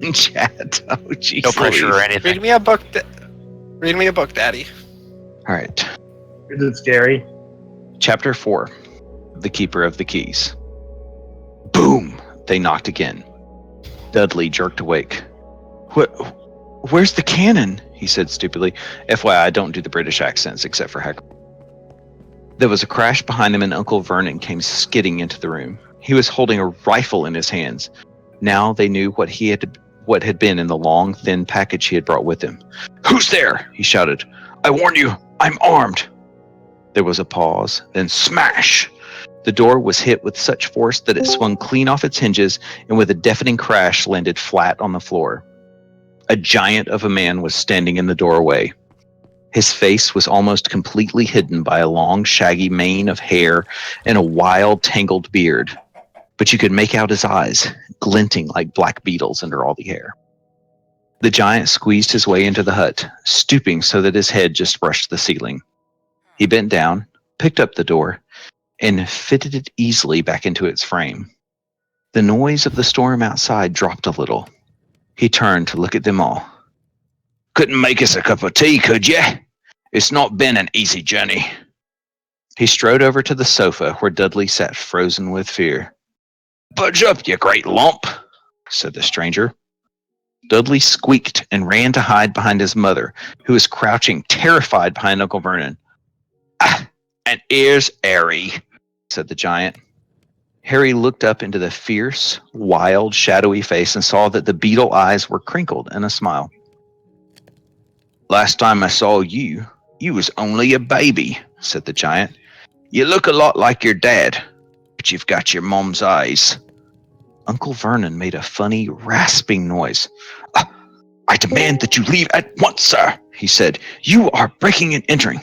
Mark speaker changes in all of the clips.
Speaker 1: in chat. Oh, jeez.
Speaker 2: No pressure or
Speaker 1: Louise.
Speaker 2: anything.
Speaker 3: Read me a book. Read me a book, Daddy.
Speaker 1: All right.
Speaker 4: Is it scary?
Speaker 1: Chapter 4. The Keeper of the Keys. Boom! They knocked again. Dudley jerked awake. Where's the cannon? He said stupidly. FYI, I don't do the British accents except for heckle. There was a crash behind them and Uncle Vernon came skidding into the room. He was holding a rifle in his hands. Now they knew what had been in the long, thin package he had brought with him. Who's there? He shouted. I warn you, I'm armed. There was a pause, then smash! The door was hit with such force that it swung clean off its hinges and with a deafening crash landed flat on the floor. A giant of a man was standing in the doorway. His face was almost completely hidden by a long, shaggy mane of hair and a wild, tangled beard. But you could make out his eyes, glinting like black beetles under all the hair. The giant squeezed his way into the hut, stooping so that his head just brushed the ceiling. He bent down, picked up the door, and fitted it easily back into its frame. The noise of the storm outside dropped a little. He turned to look at them all. Couldn't make us a cup of tea, could you? It's not been an easy journey. He strode over to the sofa where Dudley sat frozen with fear. Budge up, you great lump, said the stranger. Dudley squeaked and ran to hide behind his mother, who was crouching terrified behind Uncle Vernon. Ah, and here's Harry, said the giant. Harry looked up into the fierce, wild, shadowy face and saw that the beetle eyes were crinkled in a smile. Last time I saw you was only a baby, said the giant. You look a lot like your dad, but you've got your mom's eyes. Uncle Vernon made a funny, rasping noise. I demand that you leave at once, sir, he said. You are breaking and entering.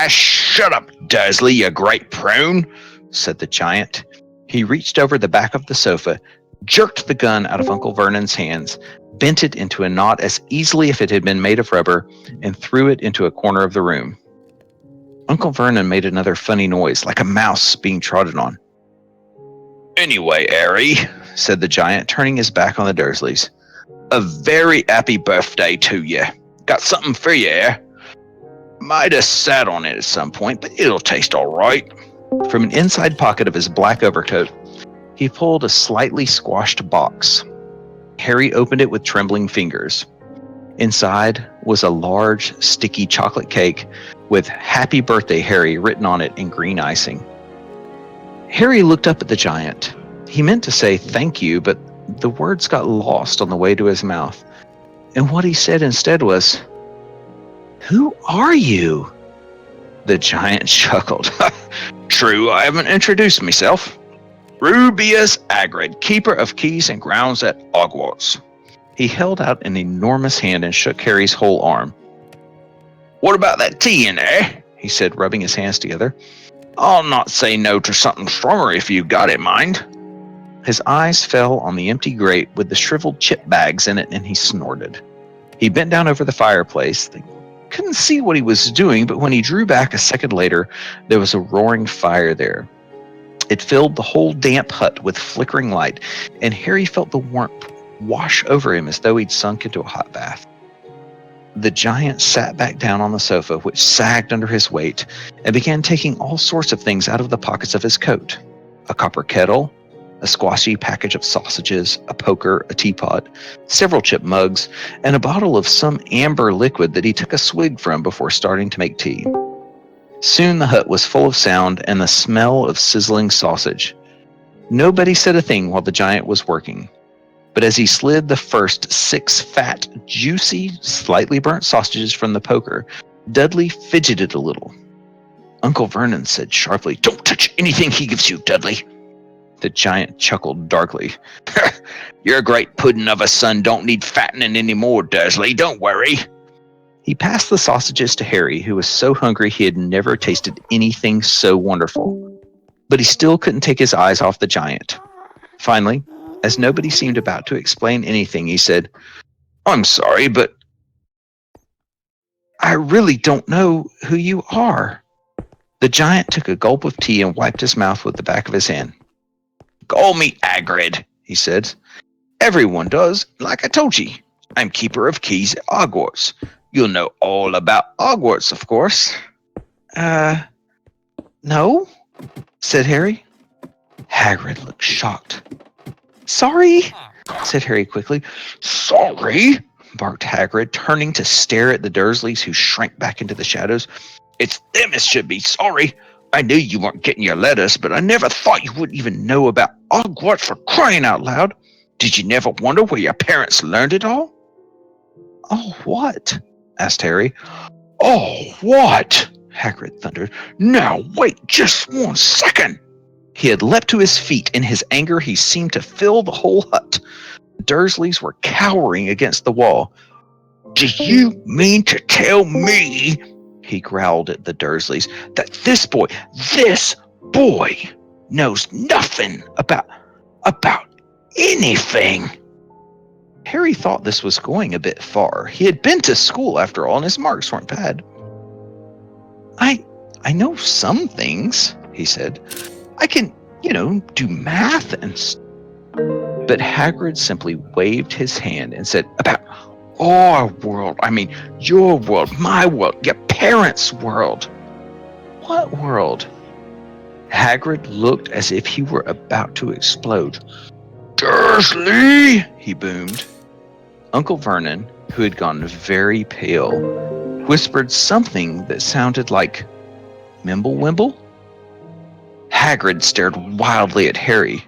Speaker 1: Shut up, Dursley, you great prune, said the giant. He reached over the back of the sofa, jerked the gun out of Uncle Vernon's hands, bent it into a knot as easily if it had been made of rubber, and threw it into a corner of the room. Uncle Vernon made another funny noise, like a mouse being trodden on. Anyway, Harry, said the giant, turning his back on the Dursleys, a very happy birthday to you. Got something for you, eh? Might have sat on it at some point, but it'll taste all right. From an inside pocket of his black overcoat, he pulled a slightly squashed box. Harry opened it with trembling fingers. Inside was a large, sticky chocolate cake with Happy Birthday, Harry written on it in green icing. Harry looked up at the giant. He meant to say thank you, but the words got lost on the way to his mouth. And what he said instead was, Who are you? The giant chuckled. True, I haven't introduced myself. Rubeus Hagrid, keeper of keys and grounds at Hogwarts. He held out an enormous hand and shook Harry's whole arm. What about that tea in there? He said, rubbing his hands together. I'll not say no to something stronger if you got it, mind. His eyes fell on the empty grate with the shriveled chip bags in it, and he snorted. He bent down over the fireplace. They couldn't see what he was doing, but when he drew back a second later, there was a roaring fire there. It filled the whole damp hut with flickering light, and Harry felt the warmth wash over him as though he'd sunk into a hot bath. The giant sat back down on the sofa, which sagged under his weight, and began taking all sorts of things out of the pockets of his coat. A copper kettle, a squashy package of sausages, a poker, a teapot, several chip mugs, and a bottle of some amber liquid that he took a swig from before starting to make tea. Soon the hut was full of sound and the smell of sizzling sausage. Nobody said a thing while the giant was working. But as he slid the first 6 fat, juicy, slightly burnt sausages from the poker, Dudley fidgeted a little. Uncle Vernon said sharply, Don't touch anything he gives you, Dudley. The giant chuckled darkly. Your great pudding of a son don't need fattening anymore, Dursley. Don't worry. He passed the sausages to Harry, who was so hungry he had never tasted anything so wonderful. But he still couldn't take his eyes off the giant. Finally, as nobody seemed about to explain anything, he said, I'm sorry, but I really don't know who you are. The giant took a gulp of tea and wiped his mouth with the back of his hand. Call me Hagrid, he said. Everyone does, like I told you. I'm keeper of keys at Hogwarts. You'll know all about Hogwarts, of course. No, said Harry. Hagrid looked shocked. Sorry, said Harry quickly. Sorry, barked Hagrid, turning to stare at the Dursleys, who shrank back into the shadows. It's them as should be sorry. I knew you weren't getting your letters, but I never thought you wouldn't even know about Hogwarts, for crying out loud. Did you never wonder where your parents learned it all? Oh, what? Asked Harry. Oh, what? Hagrid thundered. Now, wait just 1 second. He had leapt to his feet. In his anger, he seemed to fill the whole hut. The Dursleys were cowering against the wall. Do you mean to tell me, he growled at the Dursleys, that this boy knows nothing about anything? Harry thought this was going a bit far. He had been to school, after all, and his marks weren't bad. I know some things, he said. I can, do math and But Hagrid simply waved his hand and said, about our world. I mean, your world, my world, your parents' world. What world? Hagrid looked as if he were about to explode. Dursley, he boomed. Uncle Vernon, who had gone very pale, whispered something that sounded like Mimblewimble. Hagrid stared wildly at Harry.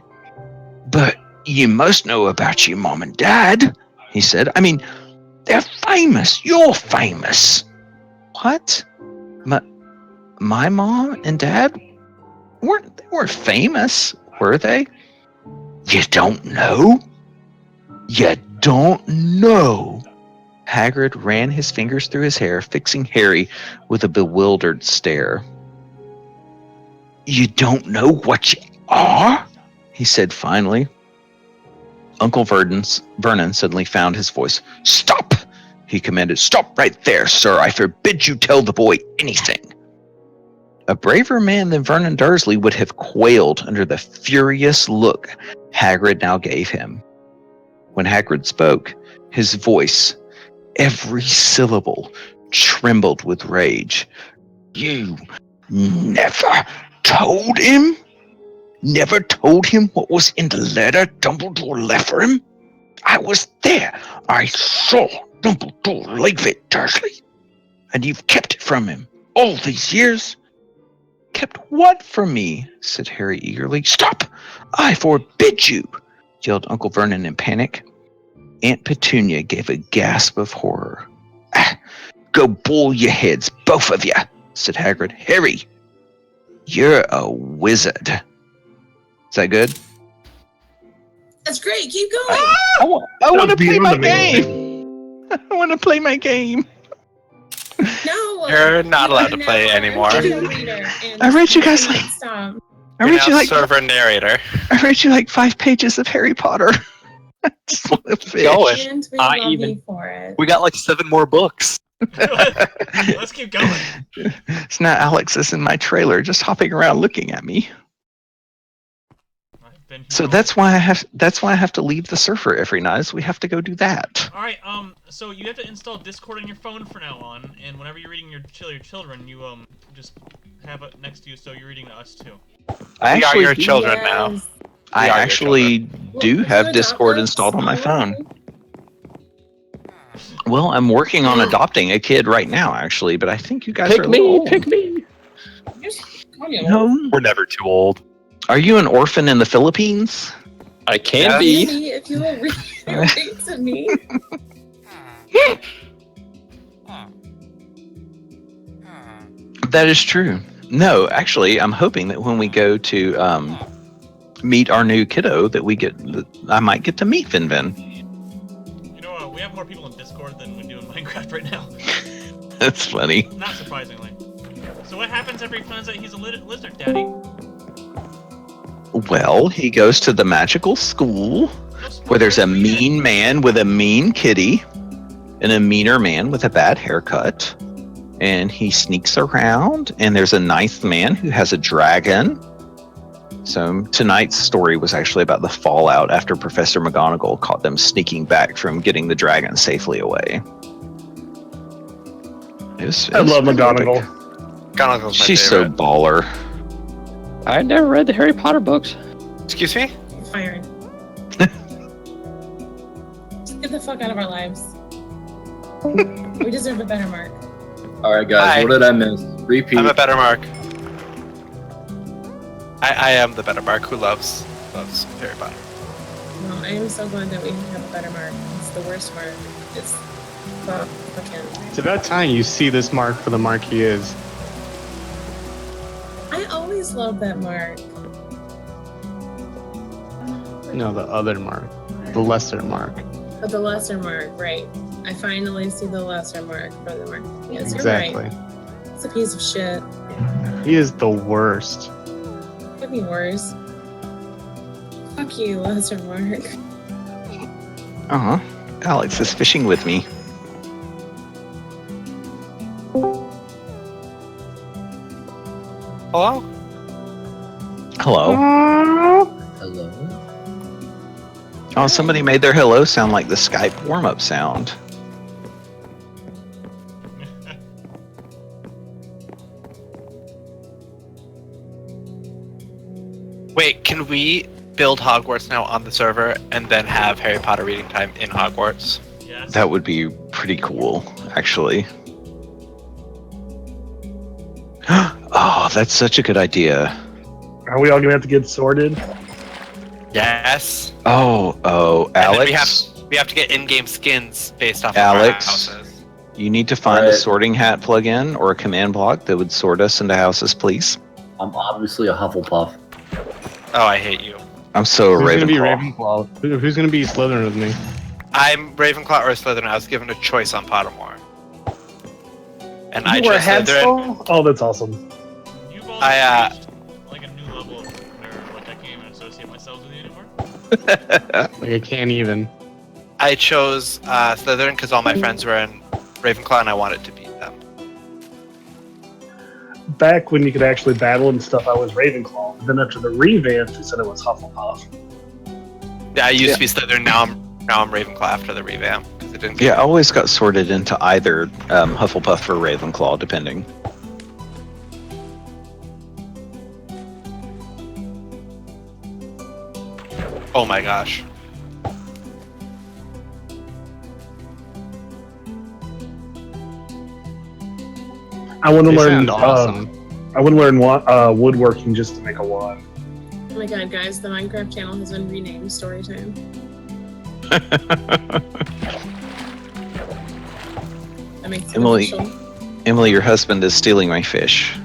Speaker 1: But you must know about your mom and dad, he said. I mean, they're famous. You're famous. What? My mom and dad weren't famous, were they? You don't know? You don't know? Hagrid ran his fingers through his hair, fixing Harry with a bewildered stare. You don't know what you are? He said finally. Uncle Vernon suddenly found his voice. Stop! He commanded. Stop right there, sir. I forbid you tell the boy anything. A braver man than Vernon Dursley would have quailed under the furious look Hagrid now gave him. When Hagrid spoke, his voice, every syllable, trembled with rage. You never told him? Never told him what was in the letter Dumbledore left for him? I was there. I saw Dumbledore leave it, Dursley. And you've kept it from him all these years. Kept what from me? Said Harry eagerly. Stop! I forbid you! Yelled Uncle Vernon in panic. Aunt Petunia gave a gasp of horror. Go boil your heads, both of you, said Hagrid. Harry, you're a wizard. Is that good?
Speaker 2: That's great. Keep going.
Speaker 1: I want to play my game. I want to play my game.
Speaker 2: No,
Speaker 3: You're not allowed to play anymore.
Speaker 1: I read you guys like.
Speaker 2: Stop.
Speaker 1: I read you like
Speaker 3: server narrator.
Speaker 1: I read you like 5 pages of Harry Potter. I just want to fish.
Speaker 2: And we
Speaker 4: I
Speaker 2: love
Speaker 4: even-
Speaker 2: you for it.
Speaker 4: We got like 7 more books.
Speaker 5: Let's keep going.
Speaker 1: It's not Alexis in my trailer just hopping around looking at me.
Speaker 5: I've been here
Speaker 1: So
Speaker 5: all-
Speaker 1: that's why I have to leave the surfer every night. So we have to go do that.
Speaker 5: All right. So you have to install Discord on your phone from now on, and whenever you're reading your children, you just have it next to you, so you're reading to us too.
Speaker 1: I
Speaker 3: We are
Speaker 1: actually
Speaker 3: your children now.
Speaker 2: Yes.
Speaker 1: I
Speaker 3: We are your
Speaker 1: actually do
Speaker 2: Well,
Speaker 1: have
Speaker 2: you
Speaker 1: Discord
Speaker 2: adopt us?
Speaker 1: installed on my phone. Well, I'm working on adopting a kid right now, actually, but I think you guys are a little old.
Speaker 4: Pick me.
Speaker 1: No.
Speaker 4: We're never too old.
Speaker 1: Are you an orphan in the Philippines?
Speaker 4: I can
Speaker 3: Yeah.
Speaker 4: be.
Speaker 2: Maybe if you will read to me.
Speaker 1: That is true. No, actually, I'm hoping that when we go to meet our new kiddo, that I might get to meet Finvin.
Speaker 5: You know, we have more people in Discord than we do in Minecraft right now.
Speaker 1: That's funny.
Speaker 5: Not surprisingly. So what happens after he finds out he's a lizard, Daddy?
Speaker 1: Well, he goes to the magical school
Speaker 5: No spoilers,
Speaker 1: where there's a
Speaker 5: we get it.
Speaker 1: mean man with a mean kitty and a meaner man with a bad haircut. And he sneaks around, and there's a nice man who has a dragon. So tonight's story was actually about the fallout after Professor McGonagall caught them sneaking back from getting the dragon safely away.
Speaker 6: I love
Speaker 1: pretty epic.
Speaker 6: McGonagall.
Speaker 3: McGonagall's my
Speaker 1: She's so
Speaker 3: favorite.
Speaker 1: baller.
Speaker 4: I never read the Harry Potter books.
Speaker 3: Excuse me?
Speaker 2: Fired. Just get the fuck out of our lives. We deserve a better mark.
Speaker 7: All right, guys.
Speaker 3: Hi.
Speaker 7: What did I miss? Repeat.
Speaker 3: I'm a better Mark. I am the better Mark who loves Harry Potter.
Speaker 2: Well, I am so glad that we have a better mark. It's the worst mark. It's fucking.
Speaker 6: It's about time you see this mark for the mark he is.
Speaker 2: I always love that mark.
Speaker 6: No, the other mark. The lesser mark.
Speaker 2: But the lesser mark, right? I finally see the lesser mark for the mark. Yes,
Speaker 6: Exactly.
Speaker 2: you're right. It's a piece of shit.
Speaker 6: He is the worst.
Speaker 2: Could be worse. Fuck you, lesser mark.
Speaker 1: Alex is fishing with me.
Speaker 3: Hello?
Speaker 1: Hello.
Speaker 7: Hello.
Speaker 1: Oh, somebody made their hello sound like the Skype warm-up sound.
Speaker 3: Wait, can we build Hogwarts now on the server and then have Harry Potter reading time in Hogwarts?
Speaker 5: Yes.
Speaker 1: That would be pretty cool, actually. Oh, that's such a good idea.
Speaker 6: Are we all gonna have to get sorted?
Speaker 3: Yes.
Speaker 1: Oh,
Speaker 3: And then
Speaker 1: Alex,
Speaker 3: we have to get in-game skins based off
Speaker 1: Alex?
Speaker 3: of our houses.
Speaker 1: you need to find a
Speaker 7: Alright.
Speaker 1: sorting hat plugin or a command block that would sort us into houses, please.
Speaker 7: I'm obviously a Hufflepuff.
Speaker 3: Oh, I hate you.
Speaker 1: I'm so
Speaker 6: Who's gonna be
Speaker 1: Ravenclaw.
Speaker 6: Ravenclaw? Who's gonna be Slytherin with me?
Speaker 3: I'm Ravenclaw or Slytherin. I was given a choice on Pottermore. And I
Speaker 6: You wear
Speaker 3: chose
Speaker 6: hats
Speaker 3: Slytherin.
Speaker 6: still? Oh, that's awesome.
Speaker 5: You've all
Speaker 3: I,
Speaker 5: reached like a new level of nerd. Like I can't even associate myself with you anymore.
Speaker 6: Like I can't even.
Speaker 3: I chose Slytherin because all my friends were in Ravenclaw and I wanted to beat them.
Speaker 6: Back when you could actually battle and stuff, I was Ravenclaw. But then after the revamp, they said it was Hufflepuff.
Speaker 3: Yeah, I used to be Slytherin. Now I'm Ravenclaw after the revamp because it didn't.
Speaker 1: Yeah, I always got sorted into either Hufflepuff or Ravenclaw, depending.
Speaker 3: Oh my gosh.
Speaker 6: I want to
Speaker 1: They
Speaker 6: learn.
Speaker 1: sound awesome.
Speaker 6: I would learn woodworking just to make a wand.
Speaker 2: Oh my god, guys, the Minecraft channel has been renamed Storytime. That makes it
Speaker 1: Emily.
Speaker 2: official.
Speaker 1: Emily, your husband is stealing my fish.